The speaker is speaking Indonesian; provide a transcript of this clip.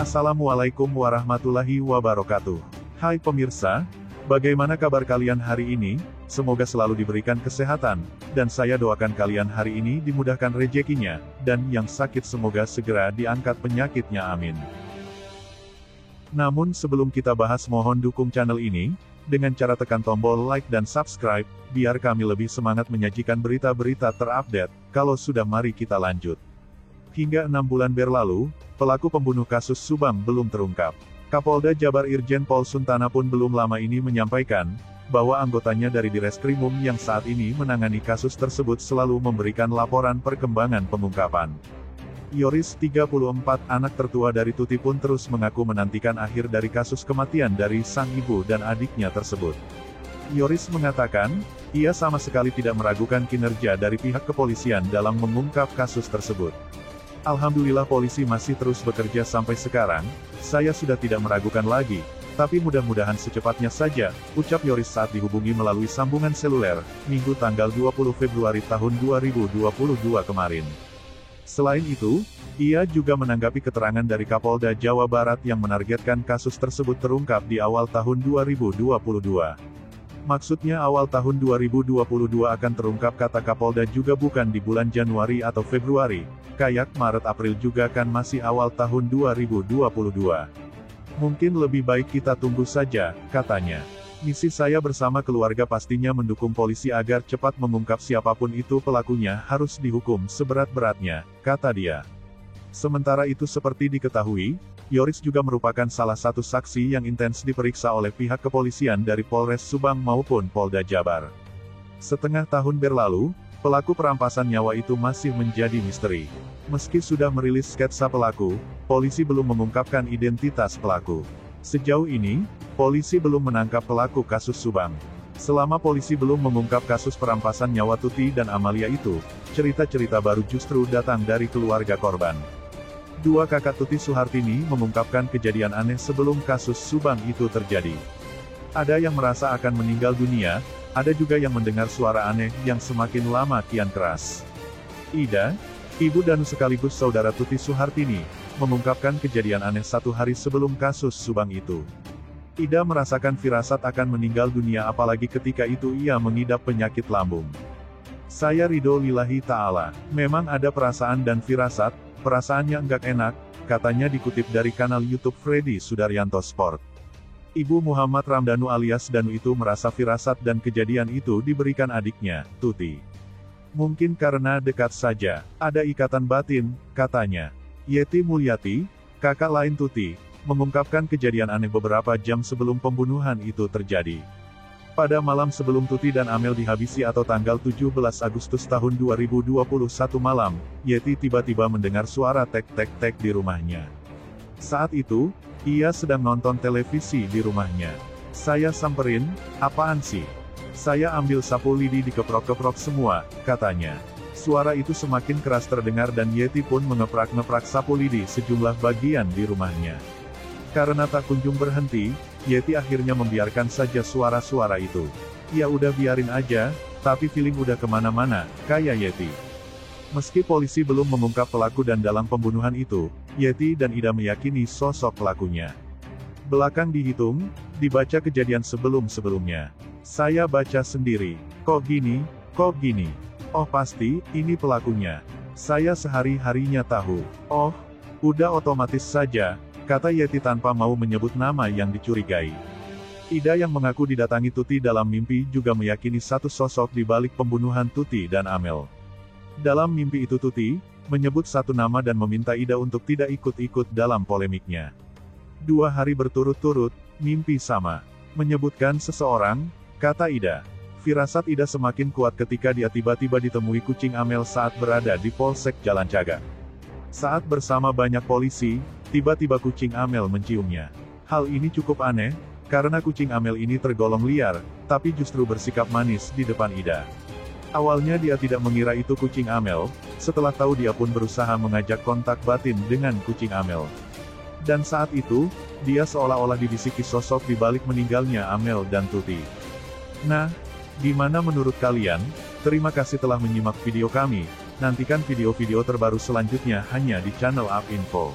Assalamualaikum warahmatullahi wabarakatuh. Hai pemirsa, bagaimana kabar kalian hari ini? Semoga selalu diberikan kesehatan, dan saya doakan kalian hari ini dimudahkan rezekinya, dan yang sakit semoga segera diangkat penyakitnya, amin. Namun sebelum kita bahas, mohon dukung channel ini, dengan cara tekan tombol like dan subscribe, biar kami lebih semangat menyajikan berita-berita terupdate. Kalau sudah, mari kita lanjut. Hingga 6 bulan berlalu, pelaku pembunuh kasus Subang belum terungkap. Kapolda Jabar Irjen Pol Suntana pun belum lama ini menyampaikan, bahwa anggotanya dari Direskrimum yang saat ini menangani kasus tersebut selalu memberikan laporan perkembangan pengungkapan. Yoris, 34, anak tertua dari Tuti pun terus mengaku menantikan akhir dari kasus kematian dari sang ibu dan adiknya tersebut. Yoris mengatakan, ia sama sekali tidak meragukan kinerja dari pihak kepolisian dalam mengungkap kasus tersebut. Alhamdulillah polisi masih terus bekerja sampai sekarang, saya sudah tidak meragukan lagi, tapi mudah-mudahan secepatnya saja, ucap Yoris saat dihubungi melalui sambungan seluler, Minggu tanggal 20 Februari tahun 2022 kemarin. Selain itu, ia juga menanggapi keterangan dari Kapolda Jawa Barat yang menargetkan kasus tersebut terungkap di awal tahun 2022. Maksudnya awal tahun 2022 akan terungkap, kata Kapolda, juga bukan di bulan Januari atau Februari, kayak Maret April juga kan masih awal tahun 2022. Mungkin lebih baik kita tunggu saja, katanya. Misi saya bersama keluarga pastinya mendukung polisi agar cepat mengungkap siapapun itu pelakunya, harus dihukum seberat-beratnya, kata dia. Sementara itu, seperti diketahui, Yoris juga merupakan salah satu saksi yang intens diperiksa oleh pihak kepolisian dari Polres Subang maupun Polda Jabar. Setengah tahun berlalu, pelaku perampasan nyawa itu masih menjadi misteri. Meski sudah merilis sketsa pelaku, polisi belum mengungkapkan identitas pelaku. Sejauh ini, polisi belum menangkap pelaku kasus Subang. Selama polisi belum mengungkap kasus perampasan nyawa Tuti dan Amalia itu, cerita-cerita baru justru datang dari keluarga korban. Dua kakak Tuti Suhartini mengungkapkan kejadian aneh sebelum kasus Subang itu terjadi. Ada yang merasa akan meninggal dunia, ada juga yang mendengar suara aneh yang semakin lama kian keras. Ida, ibu dan sekaligus saudara Tuti Suhartini, mengungkapkan kejadian aneh satu hari sebelum kasus Subang itu. Ida merasakan firasat akan meninggal dunia, apalagi ketika itu ia mengidap penyakit lambung. Saya ridho lillahi ta'ala, memang ada perasaan dan firasat, perasaannya enggak enak, katanya dikutip dari kanal YouTube Freddy Sudaryanto Sport. Ibu Muhammad Ramdhanu alias Danu itu merasa firasat dan kejadian itu diberikan adiknya, Tuti. Mungkin karena dekat saja, ada ikatan batin, katanya. Yeti Mulyati, kakak lain Tuti, mengungkapkan kejadian aneh beberapa jam sebelum pembunuhan itu terjadi. Pada malam sebelum Tuti dan Amel dihabisi atau tanggal 17 Agustus tahun 2021 malam, Yeti tiba-tiba mendengar suara tek-tek-tek di rumahnya. Saat itu, ia sedang nonton televisi di rumahnya. Saya samperin, apaan sih? Saya ambil sapu lidi dikeprok-keprok semua, katanya. Suara itu semakin keras terdengar dan Yeti pun ngeprak-ngeprak sapu lidi sejumlah bagian di rumahnya. Karena tak kunjung berhenti, Yeti akhirnya membiarkan saja suara-suara itu. Ya udah biarin aja, tapi feeling udah kemana-mana, kayak Yeti. Meski polisi belum mengungkap pelaku dan dalam pembunuhan itu, Yeti dan Ida meyakini sosok pelakunya. Belakang dihitung, dibaca kejadian sebelum-sebelumnya. Saya baca sendiri, kok gini, kok gini. Oh pasti, ini pelakunya. Saya sehari-harinya tahu. Oh, udah otomatis saja, kata Yeti tanpa mau menyebut nama yang dicurigai. Ida yang mengaku didatangi Tuti dalam mimpi juga meyakini satu sosok di balik pembunuhan Tuti dan Amel. Dalam mimpi itu Tuti menyebut satu nama dan meminta Ida untuk tidak ikut-ikut dalam polemiknya. 2 hari berturut-turut, mimpi sama. Menyebutkan seseorang, kata Ida. Firasat Ida semakin kuat ketika dia tiba-tiba ditemui kucing Amel saat berada di Polsek Jalan Cagak. Saat bersama banyak polisi, tiba-tiba kucing Amel menciumnya. Hal ini cukup aneh, karena kucing Amel ini tergolong liar, tapi justru bersikap manis di depan Ida. Awalnya dia tidak mengira itu kucing Amel, setelah tahu dia pun berusaha mengajak kontak batin dengan kucing Amel. Dan saat itu, dia seolah-olah dibisiki sosok di balik meninggalnya Amel dan Tuti. Nah, gimana menurut kalian? Terima kasih telah menyimak video kami. Nantikan video-video terbaru selanjutnya hanya di channel UP Info.